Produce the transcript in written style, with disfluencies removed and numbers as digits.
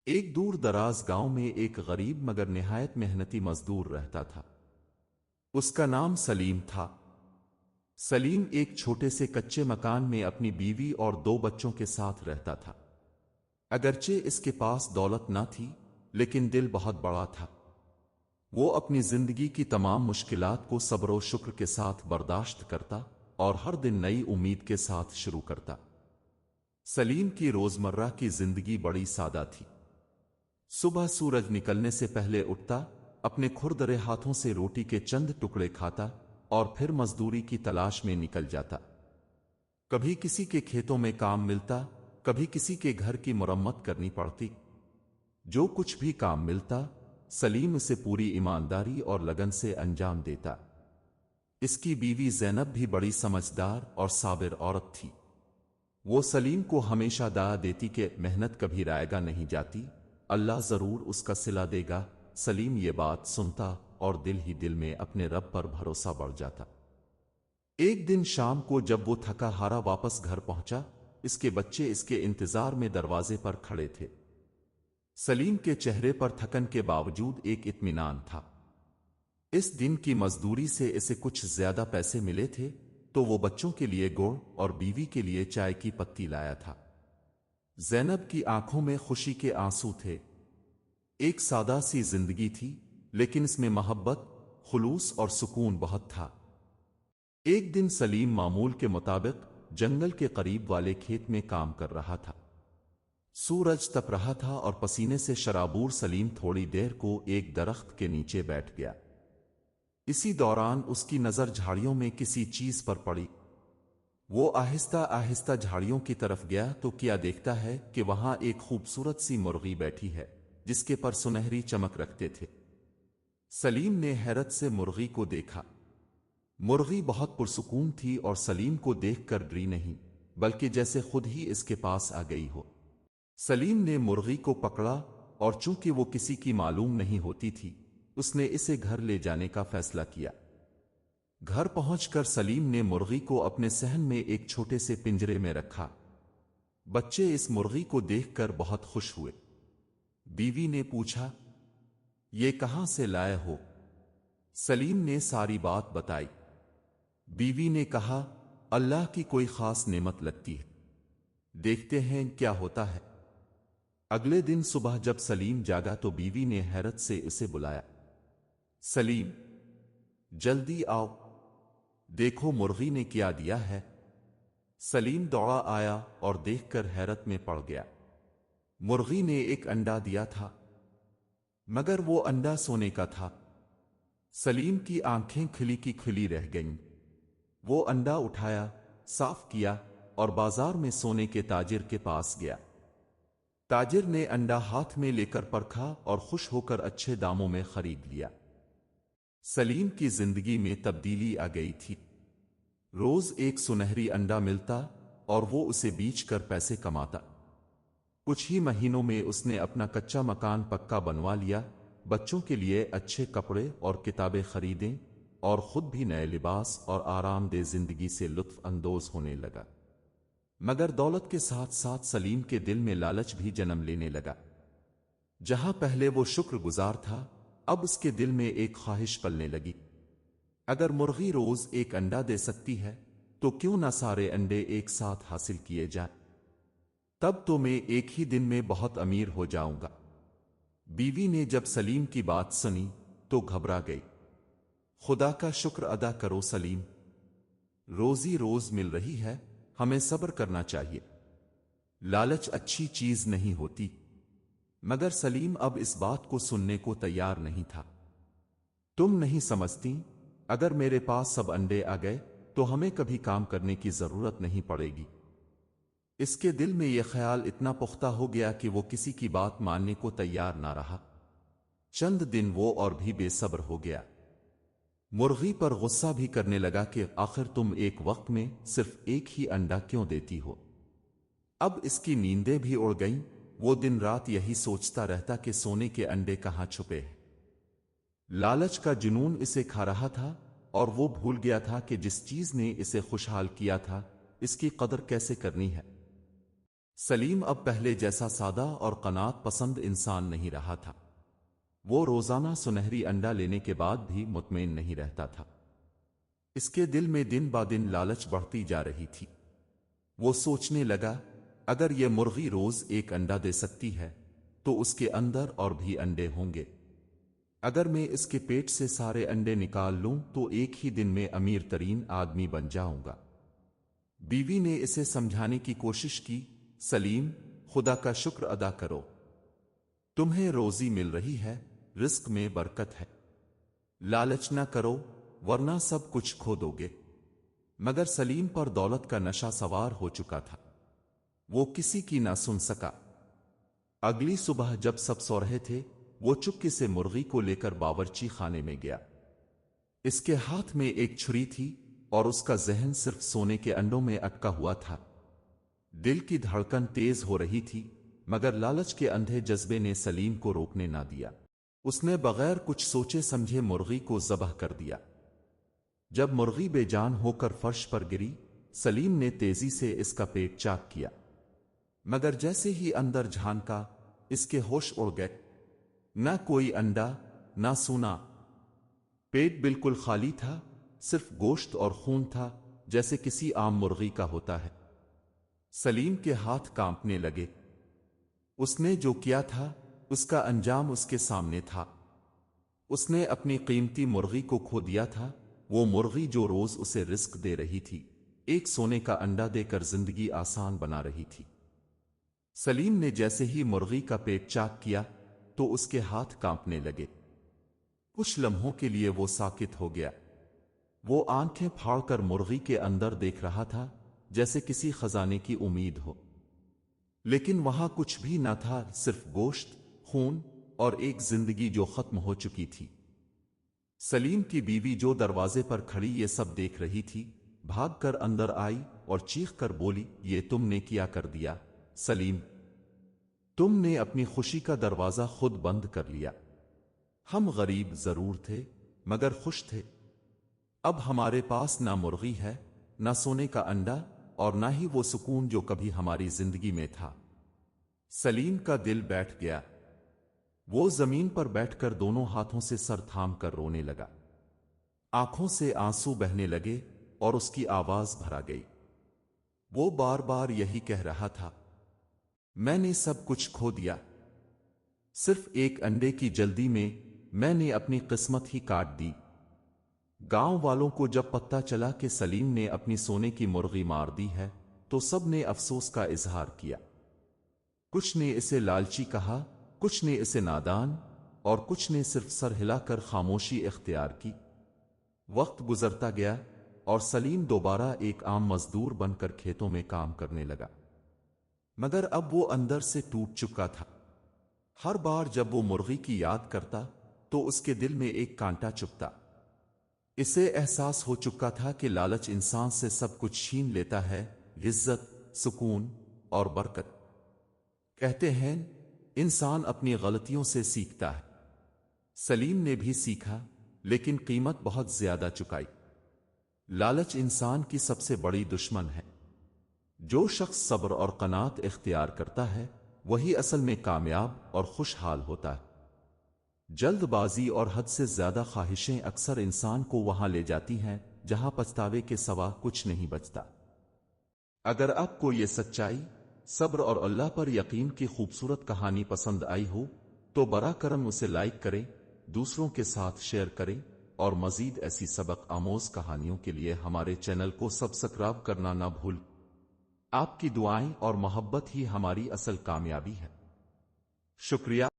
ایک دور دراز گاؤں میں ایک غریب مگر نہایت محنتی مزدور رہتا تھا۔ اس کا نام سلیم تھا۔ سلیم ایک چھوٹے سے کچے مکان میں اپنی بیوی اور دو بچوں کے ساتھ رہتا تھا۔ اگرچہ اس کے پاس دولت نہ تھی، لیکن دل بہت بڑا تھا۔ وہ اپنی زندگی کی تمام مشکلات کو صبر و شکر کے ساتھ برداشت کرتا اور ہر دن نئی امید کے ساتھ شروع کرتا۔ سلیم کی روزمرہ کی زندگی بڑی سادہ تھی۔ صبح سورج نکلنے سے پہلے اٹھتا، اپنے کھردرے ہاتھوں سے روٹی کے چند ٹکڑے کھاتا اور پھر مزدوری کی تلاش میں نکل جاتا۔ کبھی کسی کے کھیتوں میں کام ملتا، کبھی کسی کے گھر کی مرمت کرنی پڑتی۔ جو کچھ بھی کام ملتا، سلیم اسے پوری ایمانداری اور لگن سے انجام دیتا۔ اس کی بیوی زینب بھی بڑی سمجھدار اور صابر عورت تھی۔ وہ سلیم کو ہمیشہ دعا دیتی کہ محنت کبھی رائے گا نہیں جاتی، اللہ ضرور اس کا صلہ دے گا۔ سلیم یہ بات سنتا اور دل ہی دل میں اپنے رب پر بھروسہ بڑھ جاتا۔ ایک دن شام کو جب وہ تھکا ہارا واپس گھر پہنچا، اس کے بچے اس کے انتظار میں دروازے پر کھڑے تھے۔ سلیم کے چہرے پر تھکن کے باوجود ایک اطمینان تھا۔ اس دن کی مزدوری سے اسے کچھ زیادہ پیسے ملے تھے، تو وہ بچوں کے لیے گڑ اور بیوی کے لیے چائے کی پتی لایا تھا۔ زینب کی آنکھوں میں خوشی کے آنسو تھے۔ ایک سادہ سی زندگی تھی، لیکن اس میں محبت، خلوص اور سکون بہت تھا۔ ایک دن سلیم معمول کے مطابق جنگل کے قریب والے کھیت میں کام کر رہا تھا۔ سورج تپ رہا تھا اور پسینے سے شرابور سلیم تھوڑی دیر کو ایک درخت کے نیچے بیٹھ گیا۔ اسی دوران اس کی نظر جھاڑیوں میں کسی چیز پر پڑی۔ وہ آہستہ آہستہ جھاڑیوں کی طرف گیا تو کیا دیکھتا ہے کہ وہاں ایک خوبصورت سی مرغی بیٹھی ہے، جس کے پر سنہری چمک رکھتے تھے۔ سلیم نے حیرت سے مرغی کو دیکھا۔ مرغی بہت پرسکون تھی اور سلیم کو دیکھ کر ڈری نہیں، بلکہ جیسے خود ہی اس کے پاس آ گئی ہو۔ سلیم نے مرغی کو پکڑا اور چونکہ وہ کسی کی معلوم نہیں ہوتی تھی، اس نے اسے گھر لے جانے کا فیصلہ کیا۔ گھر پہنچ کر سلیم نے مرغی کو اپنے صحن میں ایک چھوٹے سے پنجرے میں رکھا۔ بچے اس مرغی کو دیکھ کر بہت خوش ہوئے۔ بیوی نے پوچھا، یہ کہاں سے لائے ہو؟ سلیم نے ساری بات بتائی۔ بیوی نے کہا، اللہ کی کوئی خاص نعمت لگتی ہے، دیکھتے ہیں کیا ہوتا ہے۔ اگلے دن صبح جب سلیم جاگا تو بیوی نے حیرت سے اسے بلایا، سلیم، جلدی آؤ، دیکھو مرغی نے کیا دیا ہے۔ سلیم دوڑا آیا اور دیکھ کر حیرت میں پڑ گیا۔ مرغی نے ایک انڈا دیا تھا، مگر وہ انڈا سونے کا تھا۔ سلیم کی آنکھیں کھلی کی کھلی رہ گئیں۔ وہ انڈا اٹھایا، صاف کیا اور بازار میں سونے کے تاجر کے پاس گیا۔ تاجر نے انڈا ہاتھ میں لے کر پرکھا اور خوش ہو کر اچھے داموں میں خرید لیا۔ سلیم کی زندگی میں تبدیلی آ گئی تھی۔ روز ایک سنہری انڈا ملتا اور وہ اسے بیچ کر پیسے کماتا۔ کچھ ہی مہینوں میں اس نے اپنا کچا مکان پکا بنوا لیا، بچوں کے لیے اچھے کپڑے اور کتابیں خریدیں اور خود بھی نئے لباس اور آرام دہ زندگی سے لطف اندوز ہونے لگا۔ مگر دولت کے ساتھ ساتھ سلیم کے دل میں لالچ بھی جنم لینے لگا۔ جہاں پہلے وہ شکر گزار تھا، اب اس کے دل میں ایک خواہش پلنے لگی، اگر مرغی روز ایک انڈا دے سکتی ہے تو کیوں نہ سارے انڈے ایک ساتھ حاصل کیے جائیں؟ تب تو میں ایک ہی دن میں بہت امیر ہو جاؤں گا۔ بیوی نے جب سلیم کی بات سنی تو گھبرا گئی۔ خدا کا شکر ادا کرو سلیم، روزی روز مل رہی ہے، ہمیں صبر کرنا چاہیے، لالچ اچھی چیز نہیں ہوتی۔ مگر سلیم اب اس بات کو سننے کو تیار نہیں تھا۔ تم نہیں سمجھتی، اگر میرے پاس سب انڈے آ گئے تو ہمیں کبھی کام کرنے کی ضرورت نہیں پڑے گی۔ اس کے دل میں یہ خیال اتنا پختہ ہو گیا کہ وہ کسی کی بات ماننے کو تیار نہ رہا۔ چند دن وہ اور بھی بے صبر ہو گیا۔ مرغی پر غصہ بھی کرنے لگا کہ آخر تم ایک وقت میں صرف ایک ہی انڈا کیوں دیتی ہو؟ اب اس کی نیندیں بھی اڑ گئیں۔ وہ دن رات یہی سوچتا رہتا کہ سونے کے انڈے کہاں چھپے ہیں۔ لالچ کا جنون اسے کھا رہا تھا اور وہ بھول گیا تھا کہ جس چیز نے اسے خوشحال کیا تھا، اس کی قدر کیسے کرنی ہے۔ سلیم اب پہلے جیسا سادہ اور قناعت پسند انسان نہیں رہا تھا۔ وہ روزانہ سنہری انڈا لینے کے بعد بھی مطمئن نہیں رہتا تھا۔ اس کے دل میں دن با دن لالچ بڑھتی جا رہی تھی۔ وہ سوچنے لگا، اگر یہ مرغی روز ایک انڈا دے سکتی ہے تو اس کے اندر اور بھی انڈے ہوں گے۔ اگر میں اس کے پیٹ سے سارے انڈے نکال لوں تو ایک ہی دن میں امیر ترین آدمی بن جاؤں گا۔ بیوی نے اسے سمجھانے کی کوشش کی، سلیم، خدا کا شکر ادا کرو، تمہیں روزی مل رہی ہے، رزق میں برکت ہے، لالچ نہ کرو ورنہ سب کچھ کھو دو گے۔ مگر سلیم پر دولت کا نشہ سوار ہو چکا تھا، وہ کسی کی نہ سن سکا۔ اگلی صبح جب سب سو رہے تھے، وہ چپکے سے مرغی کو لے کر باورچی خانے میں گیا۔ اس کے ہاتھ میں ایک چھری تھی اور اس کا ذہن صرف سونے کے انڈوں میں اٹکا ہوا تھا۔ دل کی دھڑکن تیز ہو رہی تھی، مگر لالچ کے اندھے جذبے نے سلیم کو روکنے نہ دیا۔ اس نے بغیر کچھ سوچے سمجھے مرغی کو ذبح کر دیا۔ جب مرغی بے جان ہو کر فرش پر گری، سلیم نے تیزی سے اس کا پیٹ چاک کیا، مگر جیسے ہی اندر جھانکا، اس کے ہوش اڑ گئے۔ نہ کوئی انڈا، نہ سونا، پیٹ بالکل خالی تھا، صرف گوشت اور خون تھا، جیسے کسی عام مرغی کا ہوتا ہے۔ سلیم کے ہاتھ کانپنے لگے۔ اس نے جو کیا تھا اس کا انجام اس کے سامنے تھا۔ اس نے اپنی قیمتی مرغی کو کھو دیا تھا، وہ مرغی جو روز اسے رزق دے رہی تھی، ایک سونے کا انڈا دے کر زندگی آسان بنا رہی تھی۔ سلیم نے جیسے ہی مرغی کا پیٹ چاک کیا تو اس کے ہاتھ کانپنے لگے۔ کچھ لمحوں کے لیے وہ ساکت ہو گیا۔ وہ آنکھیں پھاڑ کر مرغی کے اندر دیکھ رہا تھا، جیسے کسی خزانے کی امید ہو، لیکن وہاں کچھ بھی نہ تھا، صرف گوشت، خون اور ایک زندگی جو ختم ہو چکی تھی۔ سلیم کی بیوی جو دروازے پر کھڑی یہ سب دیکھ رہی تھی، بھاگ کر اندر آئی اور چیخ کر بولی، یہ تم نے کیا کر دیا سلیم؟ تم نے اپنی خوشی کا دروازہ خود بند کر لیا۔ ہم غریب ضرور تھے مگر خوش تھے۔ اب ہمارے پاس نہ مرغی ہے، نہ سونے کا انڈا، اور نہ ہی وہ سکون جو کبھی ہماری زندگی میں تھا۔ سلیم کا دل بیٹھ گیا۔ وہ زمین پر بیٹھ کر دونوں ہاتھوں سے سر تھام کر رونے لگا۔ آنکھوں سے آنسو بہنے لگے اور اس کی آواز بھرا گئی۔ وہ بار بار یہی کہہ رہا تھا، میں نے سب کچھ کھو دیا، صرف ایک انڈے کی جلدی میں نے اپنی قسمت ہی کاٹ دی۔ گاؤں والوں کو جب پتہ چلا کہ سلیم نے اپنی سونے کی مرغی مار دی ہے تو سب نے افسوس کا اظہار کیا۔ کچھ نے اسے لالچی کہا، کچھ نے اسے نادان، اور کچھ نے صرف سر ہلا کر خاموشی اختیار کی۔ وقت گزرتا گیا اور سلیم دوبارہ ایک عام مزدور بن کر کھیتوں میں کام کرنے لگا، مگر اب وہ اندر سے ٹوٹ چکا تھا۔ ہر بار جب وہ مرغی کی یاد کرتا تو اس کے دل میں ایک کانٹا چبھتا۔ اسے احساس ہو چکا تھا کہ لالچ انسان سے سب کچھ چھین لیتا ہے، عزت، سکون اور برکت۔ کہتے ہیں انسان اپنی غلطیوں سے سیکھتا ہے۔ سلیم نے بھی سیکھا، لیکن قیمت بہت زیادہ چکائی۔ لالچ انسان کی سب سے بڑی دشمن ہے۔ جو شخص صبر اور قناعت اختیار کرتا ہے وہی اصل میں کامیاب اور خوشحال ہوتا ہے۔ جلد بازی اور حد سے زیادہ خواہشیں اکثر انسان کو وہاں لے جاتی ہیں جہاں پچھتاوے کے سوا کچھ نہیں بچتا۔ اگر آپ کو یہ سچائی، صبر اور اللہ پر یقین کی خوبصورت کہانی پسند آئی ہو تو برا کرم اسے لائک کریں، دوسروں کے ساتھ شیئر کریں، اور مزید ایسی سبق آموز کہانیوں کے لیے ہمارے چینل کو سبسکرائب کرنا نہ بھول۔ آپ کی دعائیں اور محبت ہی ہماری اصل کامیابی ہے۔ شکریہ۔